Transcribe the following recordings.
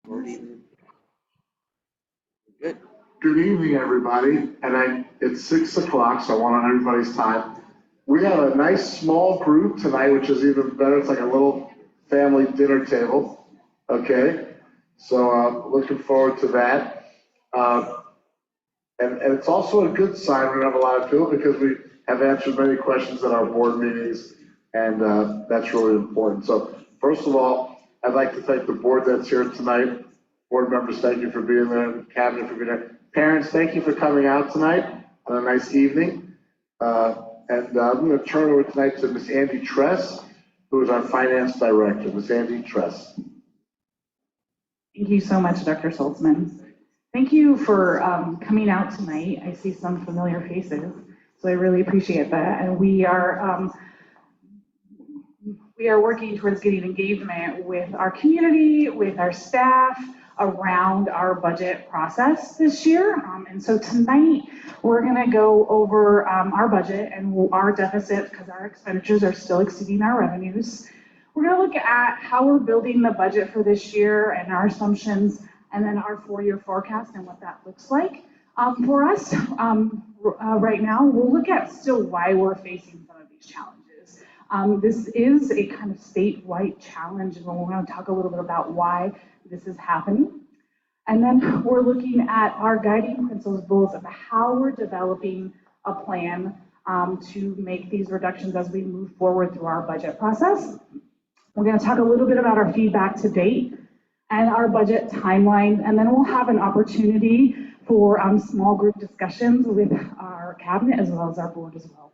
Recording. Good. Good evening, everybody. And it's 6 o'clock, so I want everybody's time. We have a nice small group tonight, which is even better. It's like a little family dinner table. Okay, so looking forward to that. And it's also a good sign. We're gonna have a lot of people because we have answered many questions at our board meetings, and that's really important. So first of all, I'd like to thank the board that's here tonight. Board members, thank you for being there. Cabinet for being there. Parents, thank you for coming out tonight on a nice evening. I'm going to turn over tonight to Ms. Andy Tress, who is our finance director. Ms. Andy Tress. Thank you so much, Dr. Saltzman. Thank you for coming out tonight. I see some familiar faces, so I really appreciate that. And we are working towards getting engagement with our community, with our staff, around our budget process this year. And so tonight, we're gonna go over our budget and our deficit, because our expenditures are still exceeding our revenues. We're gonna look at how we're building the budget for this year and our assumptions, and then our 4-year forecast and what that looks like. For us, right now, we'll look at still why we're facing some of these challenges. This is a kind of statewide challenge, and we're gonna talk a little bit about why this is happening. And then we're looking at our guiding principles of how we're developing a plan to make these reductions as we move forward through our budget process. We're going to talk a little bit about our feedback to date and our budget timeline, and then we'll have an opportunity for small group discussions with our cabinet as well as our board as well.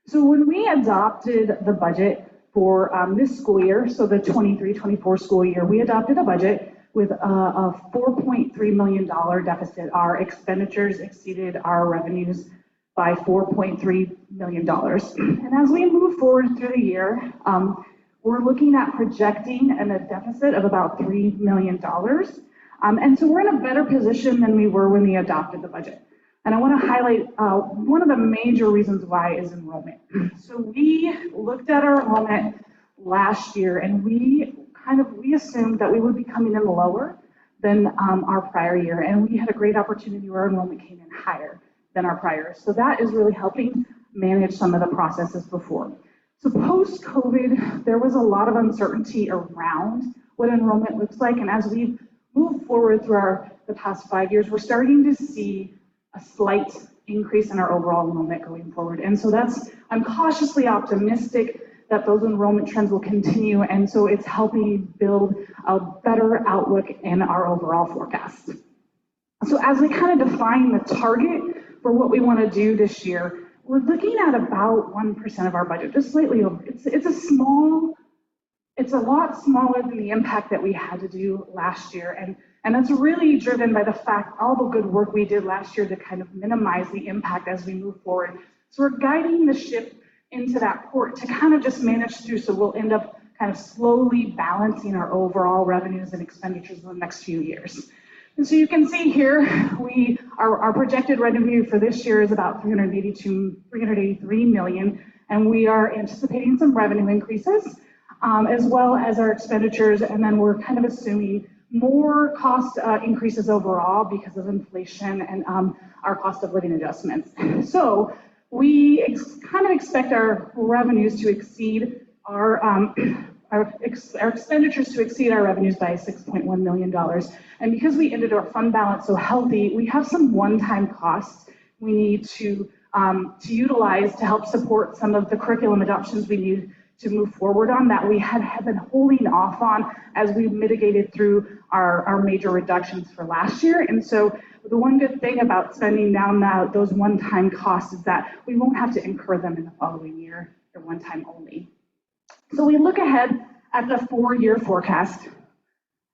So when we adopted the budget for this school year, so the 23-24 school year, we adopted a budget with a $4.3 million deficit. Our expenditures exceeded our revenues by $4.3 million. And as we move forward through the year, we're looking at projecting a deficit of about $3 million. And so we're in a better position than we were when we adopted the budget. And I want to highlight one of the major reasons why is enrollment. So we looked at our enrollment last year, and we assumed that we would be coming in lower than our prior year, and we had a great opportunity where our enrollment came in higher than our prior. So that is really helping manage some of the processes before. So post-COVID, there was a lot of uncertainty around what enrollment looks like, and as we move forward through the past 5 years, we're starting to see a slight increase in our overall enrollment going forward. And so I'm cautiously optimistic that those enrollment trends will continue, and so it's helping build a better outlook in our overall forecast. So as we kind of define the target for what we want to do this year, we're looking at about 1% of our budget, just slightly over. It's a lot smaller than the impact that we had to do last year, and that's really driven by the fact all the good work we did last year to kind of minimize the impact as we move forward. So we're guiding the ship into that port to kind of just manage through, so we'll end up kind of slowly balancing our overall revenues and expenditures in the next few years. And so you can see here, our projected revenue for this year is about $383 million, and we are anticipating some revenue increases, as well as our expenditures, and then we're kind of assuming more cost increases overall because of inflation and our cost of living adjustments. So we kind of expect our revenues to exceed our expenditures to exceed our revenues by $6.1 million. And because we ended our fund balance so healthy, we have some one-time costs we need to utilize to help support some of the curriculum adoptions we need to move forward on that we have been holding off on as we mitigated through our major reductions for last year. And so the one good thing about spending down those one-time costs is that we won't have to incur them in the following year. They're one time only. So we look ahead at the 4-year forecast.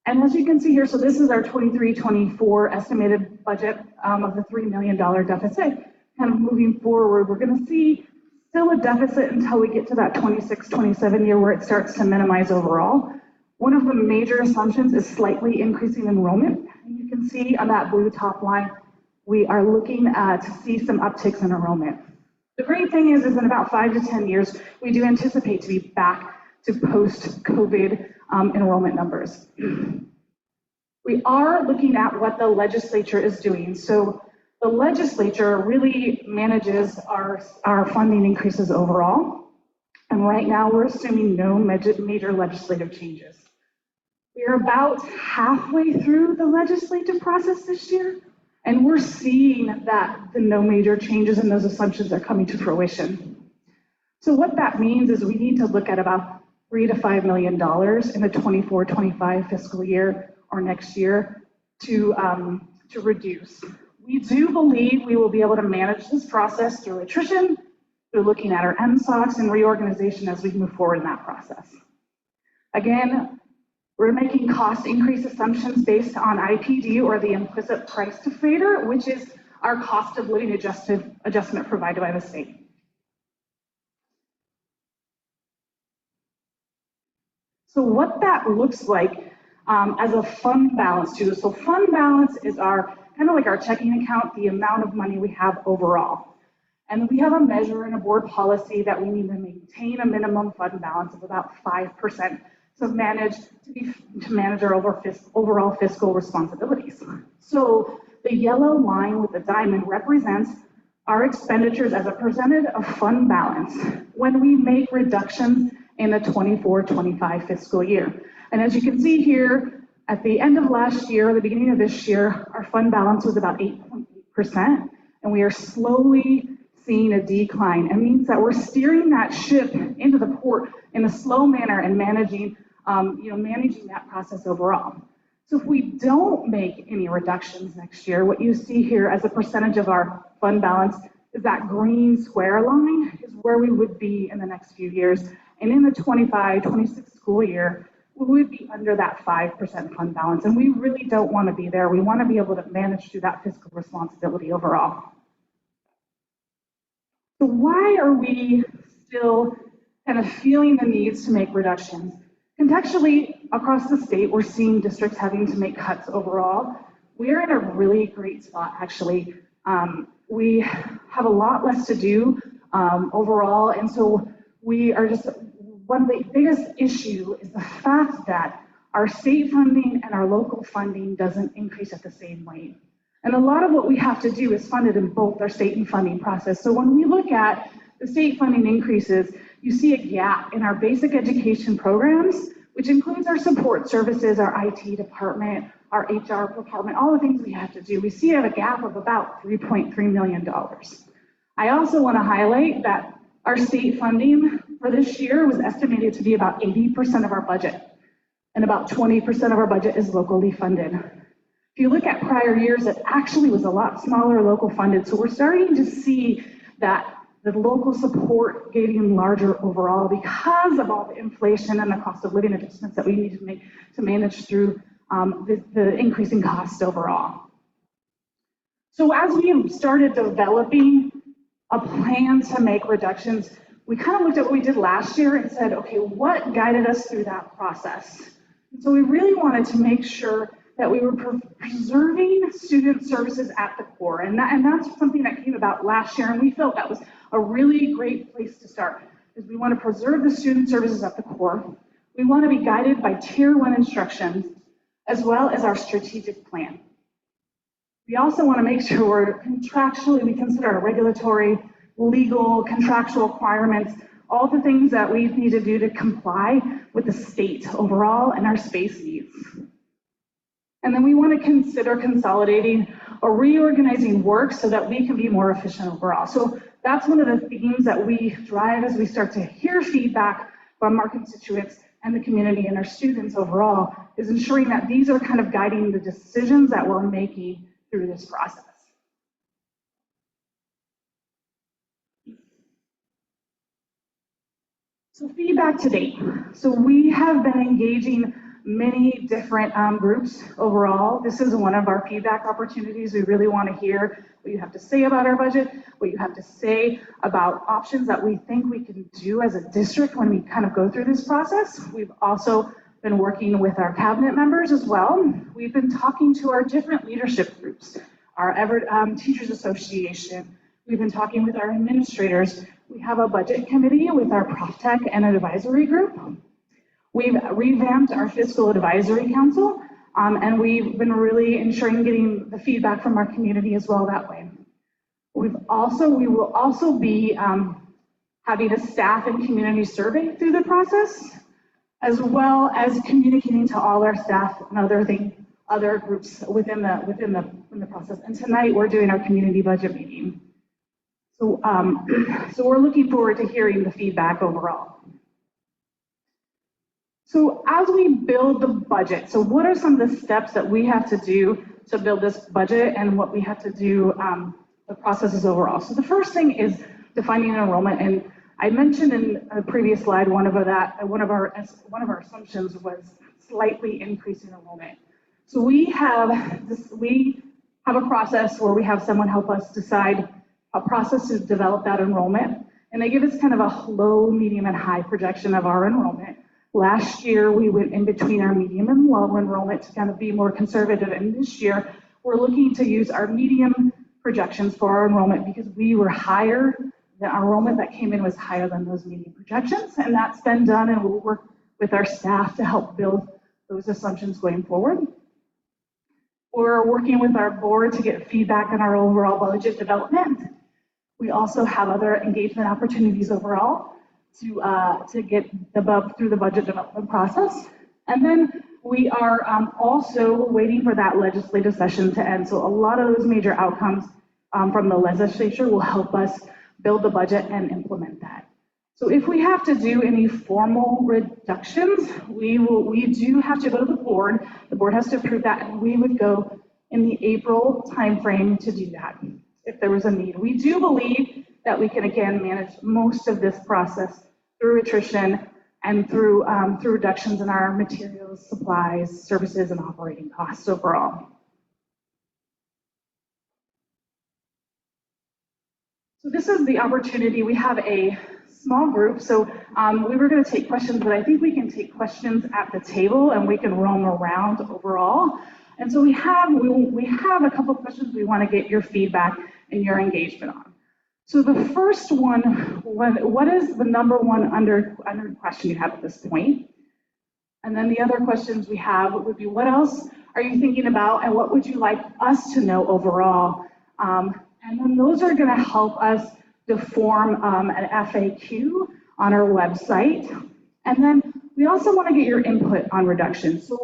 And as you can see here, so this is our 23-24 estimated budget of the $3 million deficit. Kind of moving forward, we're going to see still a deficit until we get to that 26-27 year where it starts to minimize overall. One of the major assumptions is slightly increasing enrollment. And you can see on that blue top line, we are looking to see some upticks in enrollment. The great thing is in about 5 to 10 years, we do anticipate to be back to post-COVID enrollment numbers. We are looking at what the legislature is doing. So the legislature really manages our funding increases overall. And right now we're assuming no major legislative changes. We're about halfway through the legislative process this year, and we're seeing that the no major changes in those assumptions are coming to fruition. So what that means is we need to look at about $3 to $5 million in the 24-25 fiscal year or next year to reduce. We do believe we will be able to manage this process through attrition, through looking at our MSOCs and reorganization as we move forward in that process. Again, we're making cost increase assumptions based on IPD, or the implicit price deflator, which is our cost of living adjustment provided by the state. So what that looks like as a fund balance too. So fund balance is our kind of like our checking account, the amount of money we have overall. And we have a measure in a board policy that we need to maintain a minimum fund balance of about 5% to manage our overall fiscal responsibilities. So the yellow line with the diamond represents our expenditures as a percentage of fund balance when we make reductions in the 24-25 fiscal year. And as you can see here, at the end of last year, the beginning of this year, our fund balance was about 8.8%, and we are slowly seeing a decline. It means that we're steering that ship into the port in a slow manner and managing that process overall. So if we don't make any reductions next year, what you see here as a percentage of our fund balance is that green square line is where we would be in the next few years. And in the 25-26 school year, we would be under that 5% fund balance. And we really don't want to be there. We want to be able to manage through that fiscal responsibility overall. So why are we still kind of feeling the needs to make reductions? Contextually, across the state, we're seeing districts having to make cuts overall. We're in a really great spot, actually. We have a lot less to do overall, and so we are just, one of the biggest issue is the fact that our state funding and our local funding doesn't increase at the same rate. And a lot of what we have to do is funded in both our state and funding process. So when we look at the state funding increases, you see a gap in our basic education programs, which includes our support services, our IT department, our HR department, all the things we have to do. We see a gap of about $3.3 million. I also want to highlight that our state funding for this year was estimated to be about 80% of our budget, and about 20% of our budget is locally funded. If you look at prior years, it actually was a lot smaller local funded, so we're starting to see that the local support getting larger overall because of all the inflation and the cost of living adjustments that we need to make to manage through the increasing cost overall. So as we started developing a plan to make reductions, we kind of looked at what we did last year and said, okay, what guided us through that process? And so we really wanted to make sure that we were preserving student services at the core. And that's something that came about last year, and we felt that was a really great place to start, is we want to preserve the student services at the core. We want to be guided by Tier 1 instructions, as well as our strategic plan. We also want to make sure contractually we consider our regulatory, legal, contractual requirements, all the things that we need to do to comply with the state overall and our space needs. And then we want to consider consolidating or reorganizing work so that we can be more efficient overall. So that's one of the themes that we drive as we start to hear feedback from our constituents and the community and our students overall, is ensuring that these are kind of guiding the decisions that we're making through this process. So feedback to date. So we have been engaging many different groups overall. This is one of our feedback opportunities. We really want to hear what you have to say about our budget, what you have to say about options that we think we can do as a district when we kind of go through this process. We've also been working with our cabinet members as well. We've been talking to our different leadership groups, our Everett Teachers Association. We've been talking with our administrators. We have a budget committee with our Prof Tech and an advisory group. We've revamped our fiscal advisory council And we've been really ensuring getting the feedback from our community as well that way. We will also be having a staff and community survey through the process, as well as communicating to all our staff and other groups within the process. And tonight we're doing our community budget meeting. So we're looking forward to hearing the feedback overall. So as we build the budget, so what are some of the steps that we have to do to build this budget and what we have to do, the processes overall? So the first thing is defining enrollment, and I mentioned in a previous slide one of our assumptions was slightly increasing enrollment. So we have a process where we have someone help us decide a process to develop that enrollment, and they give us kind of a low, medium, and high projection of our enrollment. Last year, we went in between our medium and low enrollment to kind of be more conservative, and this year, we're looking to use our medium projections for our enrollment because we were higher. The enrollment that came in was higher than those median projections, and that's been done, and we'll work with our staff to help build those assumptions going forward. We're working with our board to get feedback on our overall budget development. We also have other engagement opportunities overall to get through the budget development process. And then we are also waiting for that legislative session to end. So a lot of those major outcomes from the legislature will help us build the budget and implement that. So if we have to do any formal reductions, we do have to go to the board. The board has to approve that, and we would go in the April timeframe to do that if there was a need. We do believe that we can again manage most of this process through attrition and through reductions in our materials, supplies, services, and operating costs overall. So this is the opportunity. We have a small group, so we were going to take questions, but I think we can take questions at the table and we can roam around overall. And so we have a couple questions we want to get your feedback and your engagement on. So the first one, what is the number one under question you have at this point? And then the other questions we have would be, what else are you thinking about and what would you like us to know overall? And then those are going to help us to form an FAQ on our website. And then we also want to get your input on reduction. So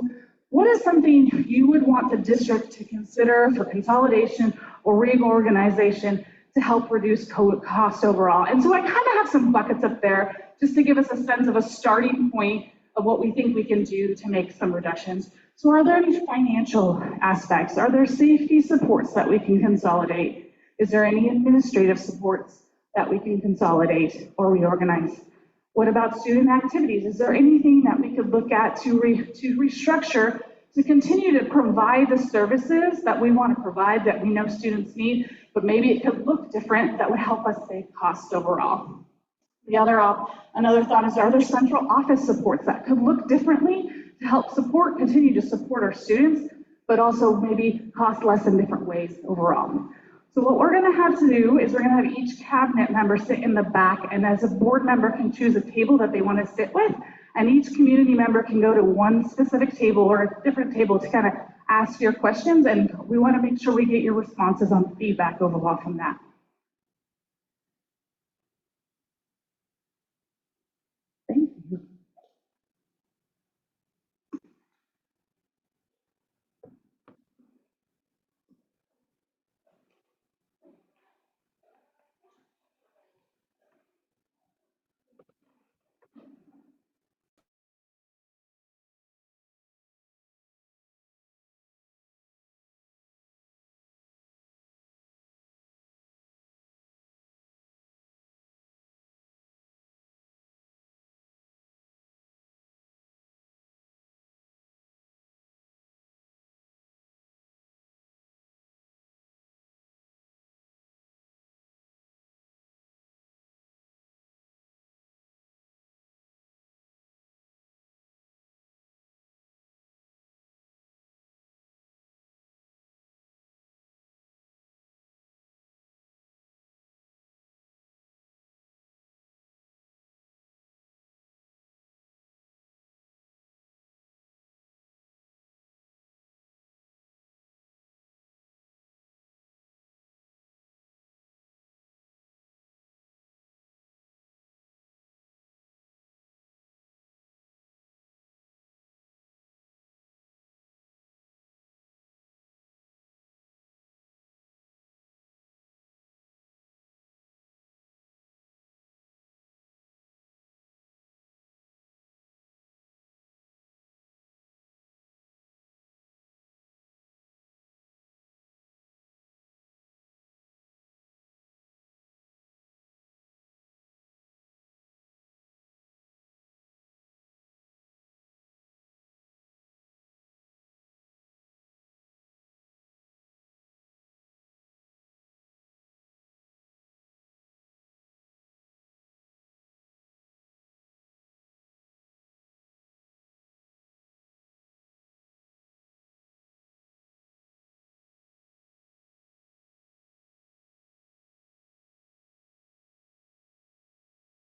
what is something you would want the district to consider for consolidation or reorganization to help reduce cost overall? And so I kind of have some buckets up there just to give us a sense of a starting point of what we think we can do to make some reductions. So are there any financial aspects? Are there safety supports that we can consolidate? Is there any administrative supports that we can consolidate or reorganize? What about student activities? Is there anything that we could look at to restructure to continue to provide the services that we want to provide that we know students need, but maybe it could look different that would help us save cost overall? Another thought is, are there central office supports that could look differently to help continue to support our students, but also maybe cost less in different ways overall? So what we're going to have to do is we're going to have each cabinet member sit in the back, and as a board member can choose a table that they want to sit with, and each community member can go to one specific table or a different table to kind of ask your questions, and we want to make sure we get your responses on feedback overall from that.